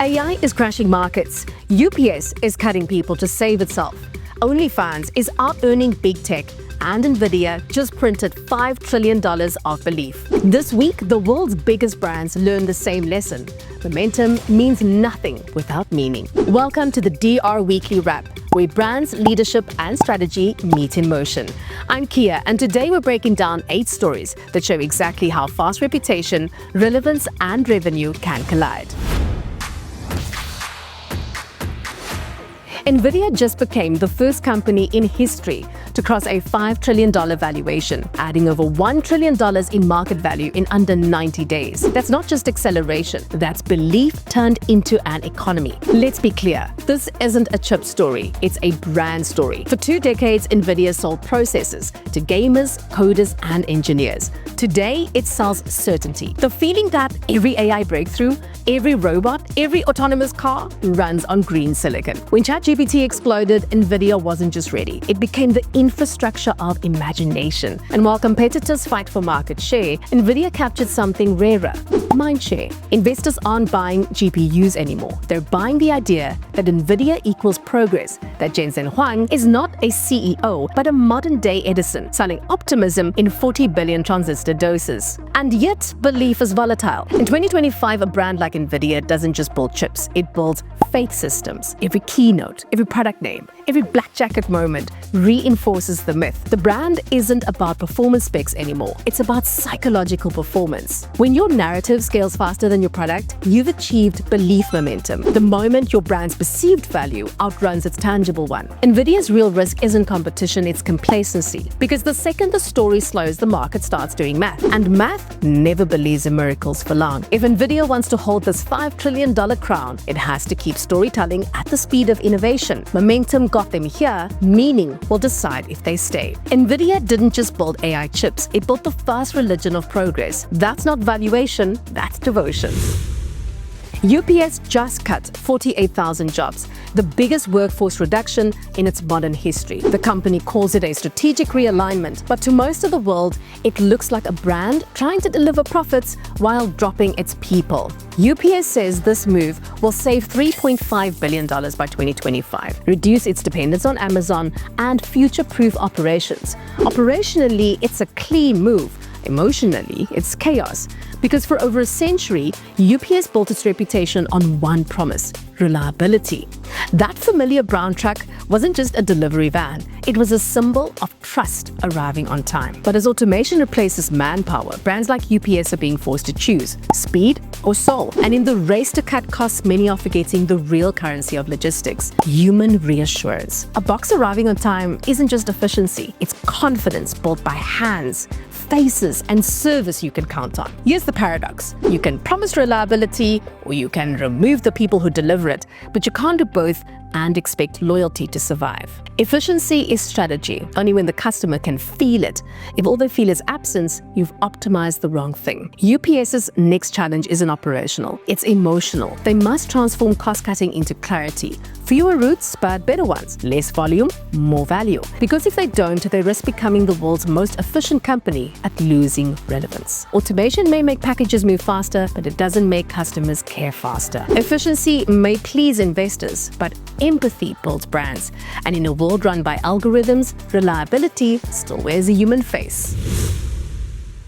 AI is crashing markets. UPS is cutting people to save itself. OnlyFans is out-earning big tech. And Nvidia just printed $5 trillion of belief. This week, the world's biggest brands learned the same lesson. Momentum means nothing without meaning. Welcome to the DR Weekly Wrap, where brands, leadership, and strategy meet in motion. I'm Kia, and today we're breaking down 8 stories that show exactly how fast reputation, relevance, and revenue can collide. Nvidia just became the first company in history to cross a $5 trillion valuation, adding over $1 trillion in market value in under 90 days. That's not just acceleration, that's belief turned into an economy. Let's be clear, this isn't a chip story, it's a brand story. For 2 decades, Nvidia sold processors to gamers, coders, and engineers. Today, it sells certainty. The feeling that every AI breakthrough, every robot, every autonomous car runs on green silicon. When ChatGPT exploded, Nvidia wasn't just ready. It became the infrastructure of imagination. And while competitors fight for market share, Nvidia captured something rarer: mind share. Investors aren't buying GPUs anymore. They're buying the idea that Nvidia equals progress, that Jensen Huang is not a CEO, but a modern-day Edison, selling optimism in 40 billion transistor doses. And yet, belief is volatile. In 2025, a brand like Nvidia doesn't just build chips, it builds faith systems. Every keynote, every product name, every black jacket moment reinforces the myth. The brand isn't about performance specs anymore. It's about psychological performance. When your narrative scales faster than your product, you've achieved belief momentum. The moment your brand's perceived value outruns its tangible one. Nvidia's real risk isn't competition, it's complacency. Because the second the story slows, the market starts doing math. And math never believes in miracles for long. If Nvidia wants to hold this $5 trillion crown, it has to keep storytelling at the speed of innovation. Momentum got them here, meaning will decide if they stay. Nvidia didn't just build AI chips, it built the first religion of progress. That's not valuation, that's devotion. UPS just cut 48,000 jobs, the biggest workforce reduction in its modern history. The company calls it a strategic realignment, but to most of the world, it looks like a brand trying to deliver profits while dropping its people. UPS says this move will save $3.5 billion by 2025, reduce its dependence on Amazon, and future-proof operations. Operationally, it's a clean move. Emotionally, it's chaos. Because for over a century, UPS built its reputation on one promise: reliability. That familiar brown truck wasn't just a delivery van, it was a symbol of trust arriving on time. But as automation replaces manpower, brands like UPS are being forced to choose speed or soul. And in the race to cut costs, many are forgetting the real currency of logistics: human reassurance. A box arriving on time isn't just efficiency, it's confidence built by hands, faces, and service you can count on. Here's the paradox: you can promise reliability or you can remove the people who deliver it, but you can't do both and expect loyalty to survive. Efficiency is strategy only when the customer can feel it. If all they feel is absence, you've optimized the wrong thing. UPS's next challenge isn't operational, it's emotional. They must transform cost-cutting into clarity. Fewer routes, but better ones. Less volume, more value. Because if they don't, they risk becoming the world's most efficient company at losing relevance. Automation may make packages move faster, but it doesn't make customers care faster. Efficiency may please investors, but empathy builds brands. And in a world run by algorithms, reliability still wears a human face.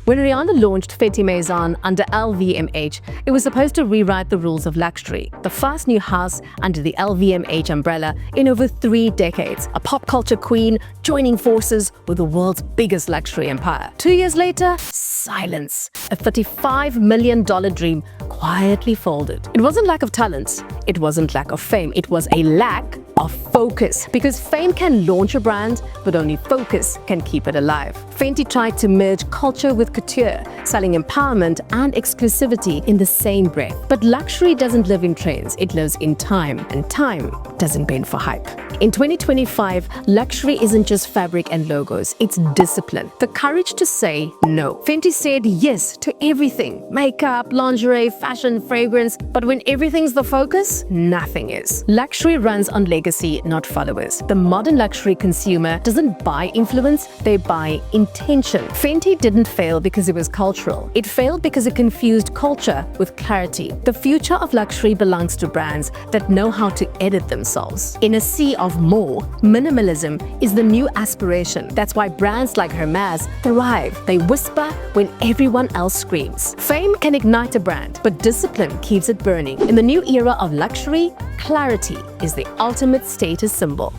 When Rihanna launched Fenty Maison under LVMH, it was supposed to rewrite the rules of luxury, the first new house under the LVMH umbrella in over 3 decades. A pop culture queen joining forces with the world's biggest luxury empire. 2 years later, silence. A $35 million dream quietly folded. It wasn't lack of talent, it wasn't lack of fame, it was a lack of focus. Because fame can launch a brand, but only focus can keep it alive. Fenty tried to merge culture with couture, selling empowerment and exclusivity in the same breath. But luxury doesn't live in trends, it lives in time, and time doesn't bend for hype. In 2025, luxury isn't just fabric and logos, it's discipline. The courage to say no. Fenty said yes to everything: makeup, lingerie, fashion, fragrance. But when everything's the focus, nothing is. Luxury runs on legacy, not followers. The modern luxury consumer doesn't buy influence, they buy intent. intention. Fenty didn't fail because it was cultural. It failed because it confused culture with clarity. The future of luxury belongs to brands that know how to edit themselves. In a sea of more, minimalism is the new aspiration. That's why brands like Hermès thrive. They whisper when everyone else screams. Fame can ignite a brand, but discipline keeps it burning. In the new era of luxury, clarity is the ultimate status symbol.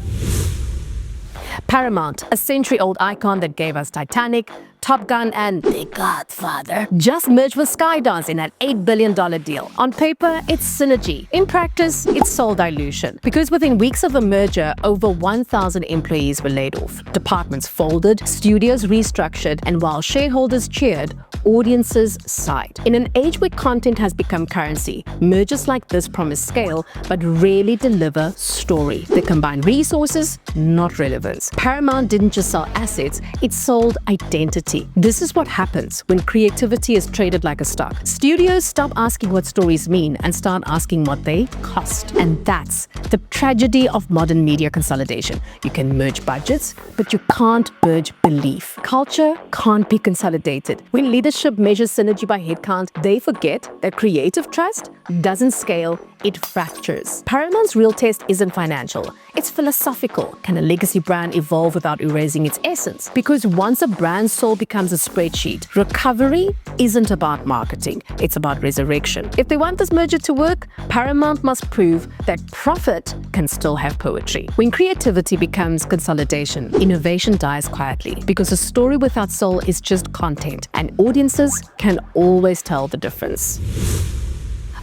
Paramount, a century-old icon that gave us Titanic, Top Gun, and The Godfather, just merged with Skydance in an $8 billion deal. On paper, it's synergy. In practice, it's soul dilution. Because within weeks of a merger, over 1,000 employees were laid off. Departments folded, studios restructured, and while shareholders cheered, audiences sighed. In an age where content has become currency, mergers like this promise scale but rarely deliver story. They combine resources, not relevance. Paramount didn't just sell assets, it sold identity. This is what happens when creativity is traded like a stock. Studios stop asking what stories mean and start asking what they cost. And that's the tragedy of modern media consolidation. You can merge budgets, but you can't merge belief. Culture can't be consolidated. When leadership measures synergy by headcount, they forget that creative trust doesn't scale, it fractures. Paramount's real test isn't financial, it's philosophical. Can a legacy brand evolve without erasing its essence? Because once a brand's soul becomes a spreadsheet, recovery isn't about marketing, it's about resurrection. If they want this merger to work, Paramount must prove that profit can still have poetry. When creativity becomes consolidation, innovation dies quietly, because a story without soul is just content, and audiences can always tell the difference.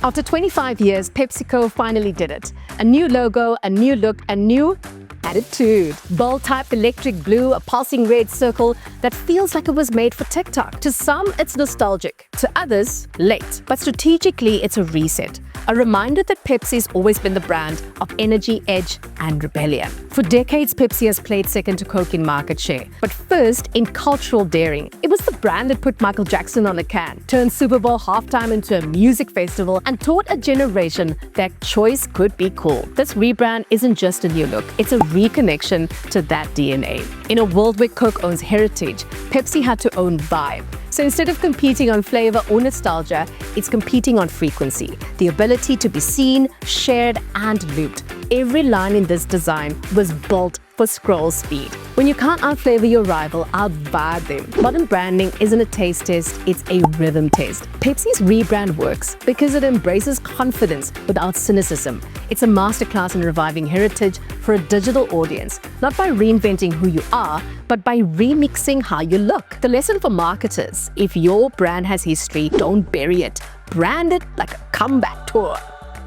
After 25 years, PepsiCo finally did it. A new logo, a new look, a new attitude. Bold type electric blue, a pulsing red circle that feels like it was made for TikTok. To some, it's nostalgic. To others, late. But strategically, it's a reset. A reminder that Pepsi's always been the brand of energy, edge, and rebellion. For decades, Pepsi has played second to Coke in market share, but first in cultural daring. It was the brand that put Michael Jackson on a can, turned Super Bowl halftime into a music festival, and taught a generation that choice could be cool. This rebrand isn't just a new look, it's a reconnection to that DNA. In a world where Coke owns heritage, Pepsi had to own vibe. So instead of competing on flavor or nostalgia, it's competing on frequency, the ability to be seen, shared, and looped. Every line in this design was built for scroll speed. When you can't outflavor your rival, out-vibe them. Modern branding isn't a taste test, it's a rhythm test. Pepsi's rebrand works because it embraces confidence without cynicism. It's a masterclass in reviving heritage for a digital audience, not by reinventing who you are, but by remixing how you look. The lesson for marketers: if your brand has history, don't bury it. Brand it like a comeback tour.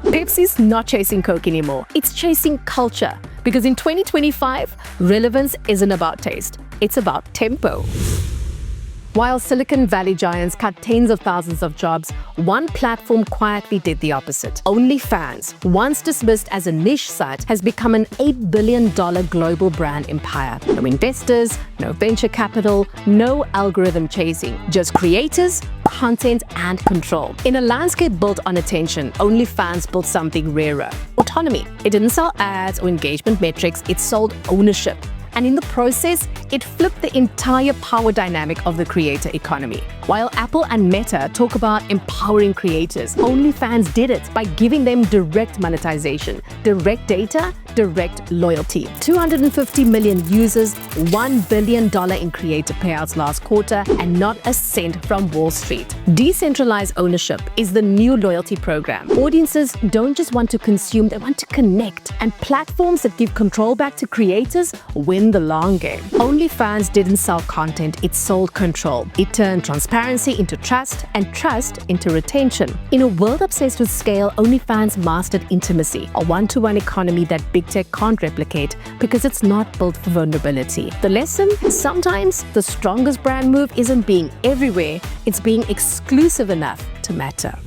Pepsi's not chasing Coke anymore, it's chasing culture. Because in 2025, relevance isn't about taste, it's about tempo. While Silicon Valley giants cut tens of thousands of jobs, one platform quietly did the opposite. OnlyFans, once dismissed as a niche site, has become an $8 billion global brand empire. No investors, no venture capital, no algorithm chasing, just creators, content, and control. In a landscape built on attention, OnlyFans built something rarer: autonomy. It didn't sell ads or engagement metrics, it sold ownership. And in the process, it flipped the entire power dynamic of the creator economy. While Apple and Meta talk about empowering creators, OnlyFans did it by giving them direct monetization, direct data, direct loyalty. 250 million users, $1 billion in creator payouts last quarter, and not a cent from Wall Street. Decentralized ownership is the new loyalty program. Audiences don't just want to consume, they want to connect. And platforms that give control back to creators win the long game. OnlyFans didn't sell content, it sold control. It turned transparency into trust and trust into retention. In a world obsessed with scale, OnlyFans mastered intimacy, a one-to-one economy that big tech can't replicate because it's not built for vulnerability. The lesson? Sometimes the strongest brand move isn't being everywhere, it's being exclusive enough to matter.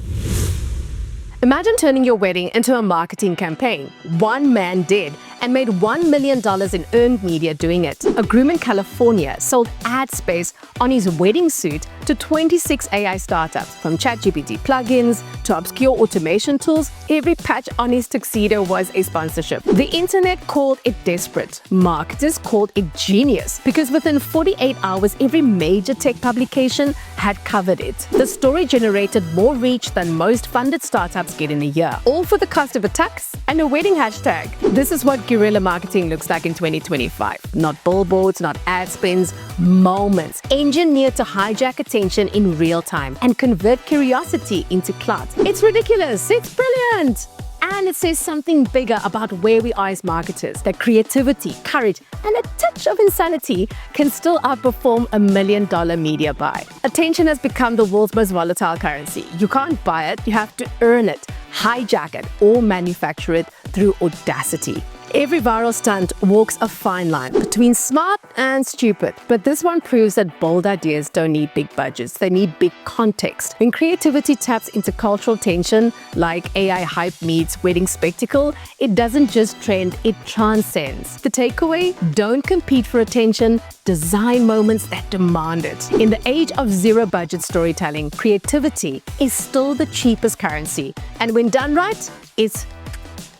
Imagine turning your wedding into a marketing campaign. One man did, and made $1 million in earned media doing it. A groom in California sold ad space on his wedding suit to 26 AI startups. From ChatGPT plugins to obscure automation tools, every patch on his tuxedo was a sponsorship. The internet called it desperate. Marketers called it genius, because within 48 hours, every major tech publication had covered it. The story generated more reach than most funded startups get in a year, all for the cost of a tux and a wedding hashtag. This is what guerrilla marketing looks like in 2025. Not billboards, not ad spins, moments engineered to hijack attention in real time and convert curiosity into clout. It's ridiculous. It's brilliant. And it says something bigger about where we are as marketers, that creativity, courage, and a touch of insanity can still outperform $1 million media buy. Attention has become the world's most volatile currency. You can't buy it, you have to earn it, hijack it, or manufacture it through audacity. Every viral stunt walks a fine line between smart and stupid, but this one proves that bold ideas don't need big budgets, they need big context. When creativity taps into cultural tension, like AI hype meets wedding spectacle, it doesn't just trend, it transcends. The takeaway? Don't compete for attention, design moments that demand it. In the age of zero-budget storytelling, creativity is still the cheapest currency, and when done right, it's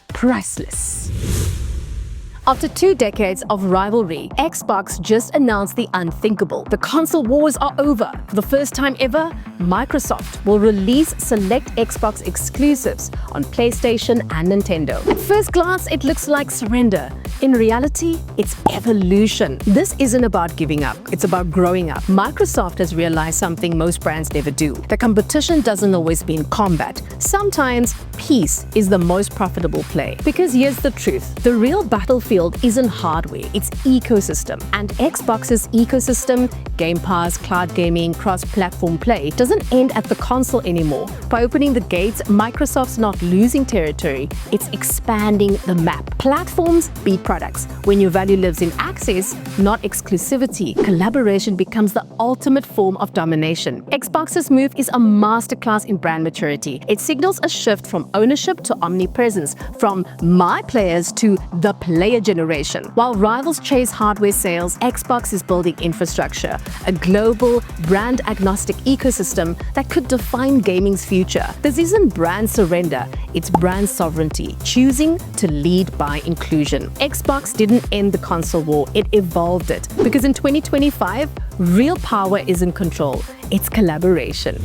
priceless. After 2 decades of rivalry, Xbox just announced the unthinkable. The console wars are over. For the first time ever, Microsoft will release select Xbox exclusives on PlayStation and Nintendo. At first glance, it looks like surrender. In reality, it's evolution. This isn't about giving up, it's about growing up. Microsoft has realized something most brands never do. The competition doesn't always mean combat. Sometimes peace is the most profitable play. Because here's the truth, the real battlefield isn't hardware, it's ecosystem. And Xbox's ecosystem, Game Pass, cloud gaming, cross-platform play, doesn't end at the console anymore. By opening the gates, Microsoft's not losing territory, it's expanding the map. Platforms beat products. When your value lives in access, not exclusivity, collaboration becomes the ultimate form of domination. Xbox's move is a masterclass in brand maturity. It signals a shift from ownership to omnipresence, from my players to the player generation. While rivals chase hardware sales, Xbox is building infrastructure, a global, brand-agnostic ecosystem that could define gaming's future. This isn't brand surrender, it's brand sovereignty, choosing to lead by inclusion. Xbox didn't end the console war, it evolved it. Because in 2025, real power isn't control, it's collaboration.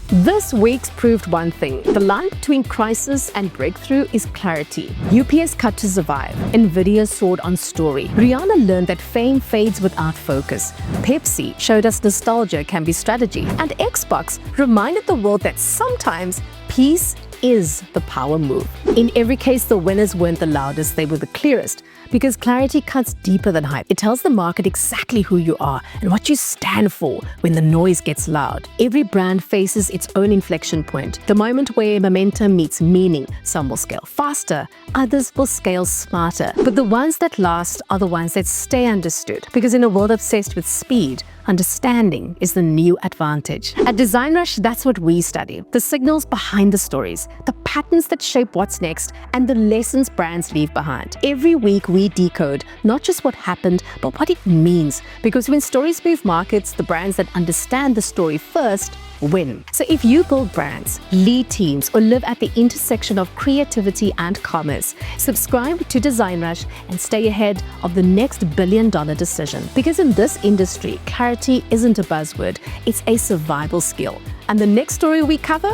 This week's proved one thing. The line between crisis and breakthrough is clarity. UPS cut to survive. Nvidia soared on story. Rihanna learned that fame fades without focus. Pepsi showed us nostalgia can be strategy. And Xbox reminded the world that sometimes peace is the power move. In every case, the winners weren't the loudest, they were the clearest. Because clarity cuts deeper than hype. It tells the market exactly who you are and what you stand for when the noise gets loud. Every brand faces its own inflection point, the moment where momentum meets meaning. Some will scale faster, others will scale smarter. But the ones that last are the ones that stay understood. Because in a world obsessed with speed, understanding is the new advantage. At DesignRush, that's what we study. The signals behind the stories, the patterns that shape what's next, and the lessons brands leave behind. Every week we decode not just what happened, but what it means. Because when stories move markets, the brands that understand the story first win. So if you build brands, lead teams, or live at the intersection of creativity and commerce, subscribe to DesignRush and stay ahead of the next billion-dollar decision. Because in this industry, clarity isn't a buzzword, it's a survival skill. And the next story we cover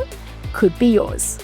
could be yours.